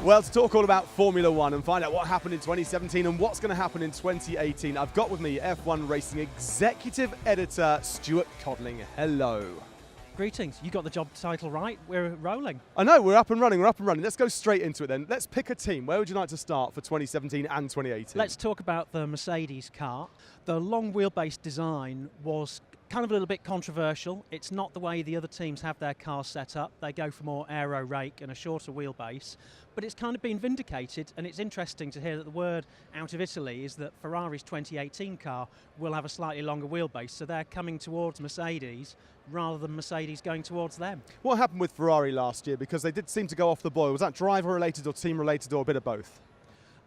Well, to talk all about Formula One and find out what happened in 2017 and what's going to happen in 2018, I've got with me F1 Racing Executive Editor Stuart Codling. Hello. Greetings. You got the job title right. We're rolling. I know, we're up and running. Let's go straight into it then. Let's pick a team. Where would you like to start for 2017 and 2018? Let's talk about the Mercedes car. The long wheelbase design was kind of a little bit controversial. It's not the way the other teams have their cars set up. They go for more aero rake and a shorter wheelbase. But it's kind of been vindicated, and it's interesting to hear that the word out of Italy is that Ferrari's 2018 car will have a slightly longer wheelbase, so they're coming towards Mercedes rather than Mercedes going towards them. What happened with Ferrari last year? Because they did seem to go off the boil. Was that driver-related or team-related or a bit of both?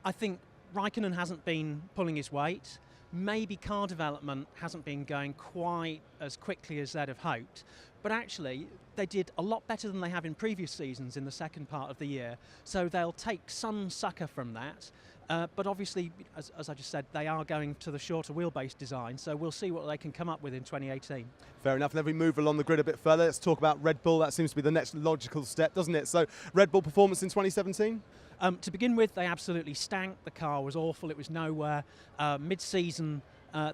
I think Raikkonen hasn't been pulling his weight. Maybe car development hasn't been going quite as quickly as they'd have hoped, but actually they did a lot better than they have in previous seasons in the second part of the year, so they'll take some succour from that. But obviously, as I just said, they are going to the shorter wheelbase design, so we'll see what they can come up with in 2018. Fair enough. And then we move along the grid a bit further. Let's talk about Red Bull. That seems to be the next logical step, doesn't it? So Red Bull performance in 2017? To begin with, they absolutely stank. The car was awful. It was nowhere. Mid-season,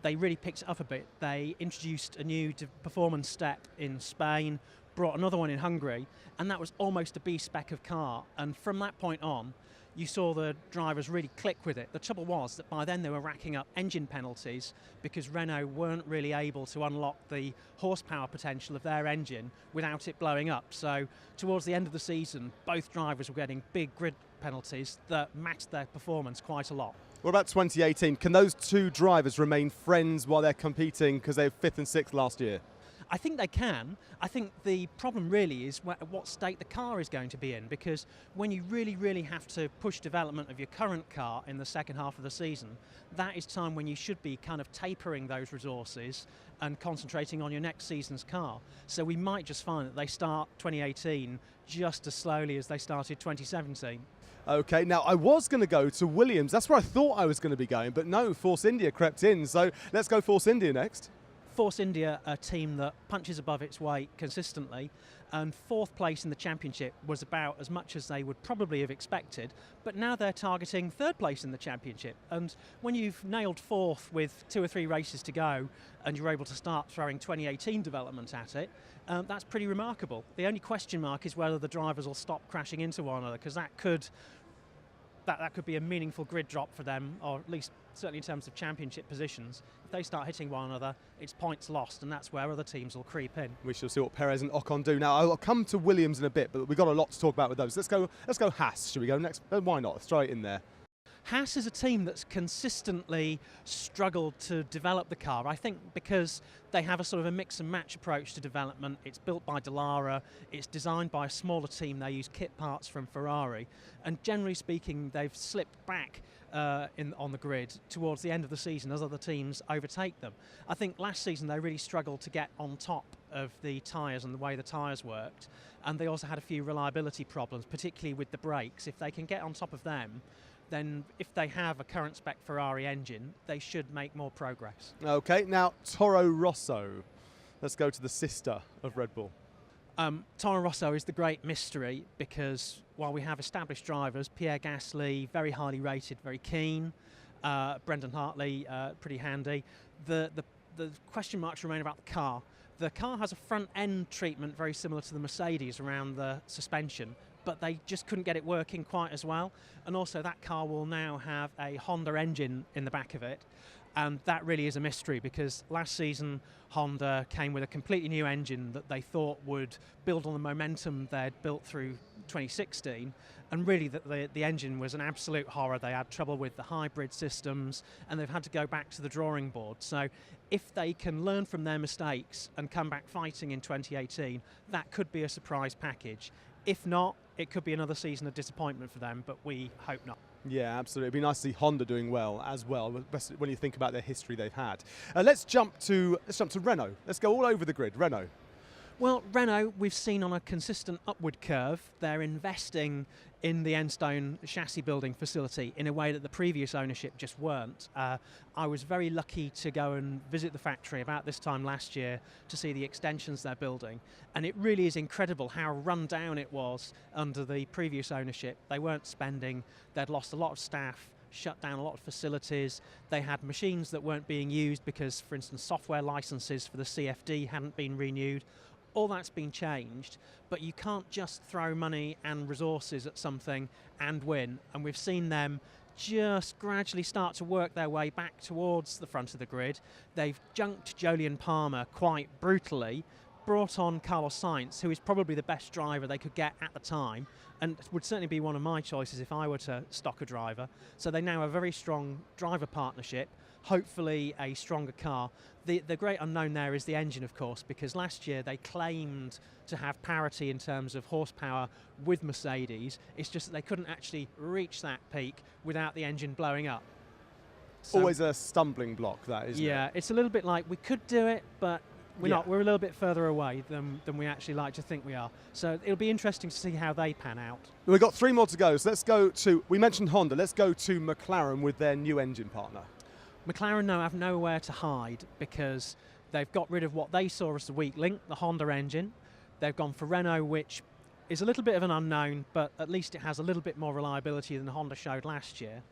they really picked it up a bit. They introduced a new performance step in Spain, brought another one in Hungary, and that was almost a B-spec of car. And from that point on, you saw the drivers really click with it. The trouble was that by then they were racking up engine penalties because Renault weren't really able to unlock the horsepower potential of their engine without it blowing up. So towards the end of the season, both drivers were getting big grid penalties that matched their performance quite a lot. What about 2018? Can those two drivers remain friends while they're competing because they were 5th and 6th last year? I think they can. I think the problem really is what state the car is going to be in, because when you really have to push development of your current car in the second half of the season, that is time when you should be kind of tapering those resources and concentrating on your next season's car. So we might just find that they start 2018 just as slowly as they started 2017. Okay, now I was going to go to Williams. That's where I thought I was going to be going, but no, Force India crept in. So let's go Force India next. Force India, a team that punches above its weight consistently, and 4th place in the championship was about as much as they would probably have expected, but now they're targeting 3rd place in the championship. And when you've nailed 4th with 2 or 3 races to go and you're able to start throwing 2018 development at it, that's pretty remarkable. The only question mark is whether the drivers will stop crashing into one another, because that could be a meaningful grid drop for them, or at least certainly in terms of championship positions. If they start hitting one another, it's points lost, and that's where other teams will creep in. We shall see what Perez and Ocon do. Now, I'll come to Williams in a bit, but we've got a lot to talk about with those. Let's go Haas. Should we go next? Why not? Let's throw it in there. Haas is a team that's consistently struggled to develop the car, I think because they have a sort of a mix and match approach to development. It's built by Dallara, it's designed by a smaller team, they use kit parts from Ferrari, and generally speaking they've slipped back on the grid towards the end of the season as other teams overtake them. I think last season they really struggled to get on top of the tyres and the way the tyres worked, and they also had a few reliability problems, particularly with the brakes. If they can get on top of them, then if they have a current spec Ferrari engine, they should make more progress. Okay, now Toro Rosso. Let's go to the sister of Red Bull. Toro Rosso is the great mystery, because while we have established drivers, Pierre Gasly, very highly rated, very keen, Brendan Hartley, pretty handy, the question marks remain about the car. The car has a front end treatment very similar to the Mercedes around the suspension, but they just couldn't get it working quite as well. And also that car will now have a Honda engine in the back of it, and that really is a mystery, because last season Honda came with a completely new engine that they thought would build on the momentum they'd built through 2016, and really the engine was an absolute horror. They had trouble with the hybrid systems, and they've had to go back to the drawing board. So if they can learn from their mistakes and come back fighting in 2018, that could be a surprise package. If not, it could be another season of disappointment for them, but we hope not. Yeah, absolutely. It'd be nice to see Honda doing well as well, when you think about their history they've had. Let's jump to Renault. Let's go all over the grid. Renault. Well, Renault, we've seen on a consistent upward curve. They're investing in the Enstone chassis building facility in a way that the previous ownership just weren't. I was very lucky to go and visit the factory about this time last year to see the extensions they're building, and it really is incredible how run down it was under the previous ownership. They weren't spending, they'd lost a lot of staff, shut down a lot of facilities. They had machines that weren't being used because, for instance, software licenses for the CFD hadn't been renewed. All that's been changed, but you can't just throw money and resources at something and win. And we've seen them just gradually start to work their way back towards the front of the grid. They've junked Jolyon Palmer quite brutally, brought on Carlos Sainz, who is probably the best driver they could get at the time, and would certainly be one of my choices if I were to stock a driver. So they now have a very strong driver partnership, hopefully a stronger car. The great unknown there is the engine, of course, because last year they claimed to have parity in terms of horsepower with Mercedes. It's just that they couldn't actually reach that peak without the engine blowing up. So, always a stumbling block, that, isn't it? Yeah, it's a little bit like we could do it, but we're not. We're a little bit further away than we actually like to think we are. So it'll be interesting to see how they pan out. We've got 3 more to go, so let's go to, we mentioned Honda, let's go to McLaren with their new engine partner. McLaren now have nowhere to hide because they've got rid of what they saw as the weak link, the Honda engine. They've gone for Renault, which is a little bit of an unknown, but at least it has a little bit more reliability than Honda showed last year.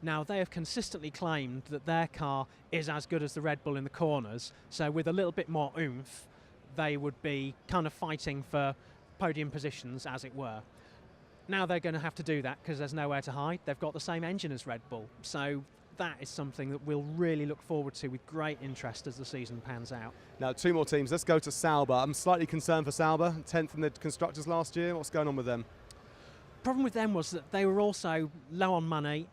Now, they have consistently claimed that their car is as good as the Red Bull in the corners, so with a little bit more oomph, they would be kind of fighting for podium positions, as it were. Now they're going to have to do that because there's nowhere to hide. They've got the same engine as Red Bull, so that is something that we'll really look forward to with great interest as the season pans out. Now, 2 more teams. Let's go to Sauber. I'm slightly concerned for Sauber, 10th in the Constructors last year. What's going on with them? Problem with them was that they were also low on money.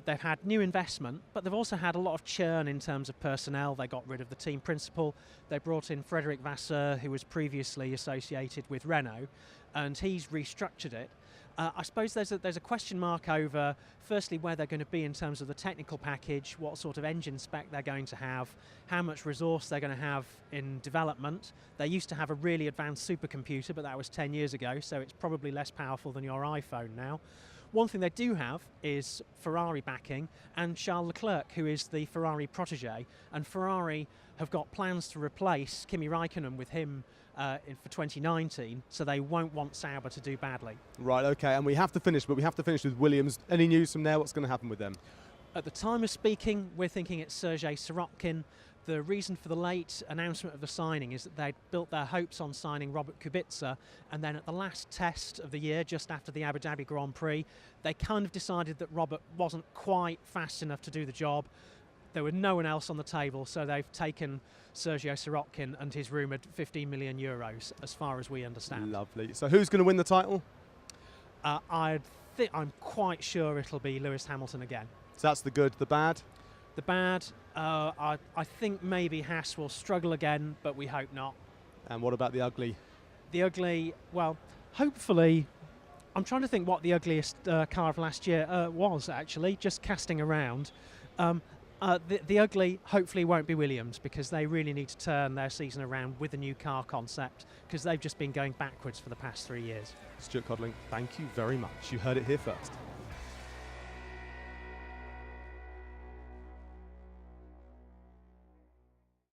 They've had new investment, but they've also had a lot of churn in terms of personnel. They got rid of the team principal. They brought in Frederic Vasseur, who was previously associated with Renault, and he's restructured it. I suppose there's a question mark over, firstly, where they're going to be in terms of the technical package, what sort of engine spec they're going to have, how much resource they're going to have in development. They used to have a really advanced supercomputer, but that was 10 years ago, so it's probably less powerful than your iPhone now. One thing they do have is Ferrari backing and Charles Leclerc, who is the Ferrari protege, and Ferrari have got plans to replace Kimi Raikkonen with him for 2019, so they won't want Sauber to do badly. Right, okay, and we have to finish, but we have to finish with Williams. Any news from there? What's going to happen with them? At the time of speaking, we're thinking it's Sergei Sirotkin. The reason for the late announcement of the signing is that they'd built their hopes on signing Robert Kubica, and then at the last test of the year, just after the Abu Dhabi Grand Prix, they kind of decided that Robert wasn't quite fast enough to do the job. There was no one else on the table, so they've taken Sergio Sirotkin and his rumoured 15 million euros, as far as we understand. Lovely. So who's going to win the title? I'm quite sure it'll be Lewis Hamilton again. So that's the good, the bad? The bad, I think maybe Haas will struggle again, but we hope not. And what about the ugly? The ugly, well, hopefully, I'm trying to think what the ugliest car of last year was, actually, just casting around. The ugly hopefully won't be Williams, because they really need to turn their season around with a new car concept, because they've just been going backwards for the past 3 years. Stuart Codling, thank you very much. You heard it here first.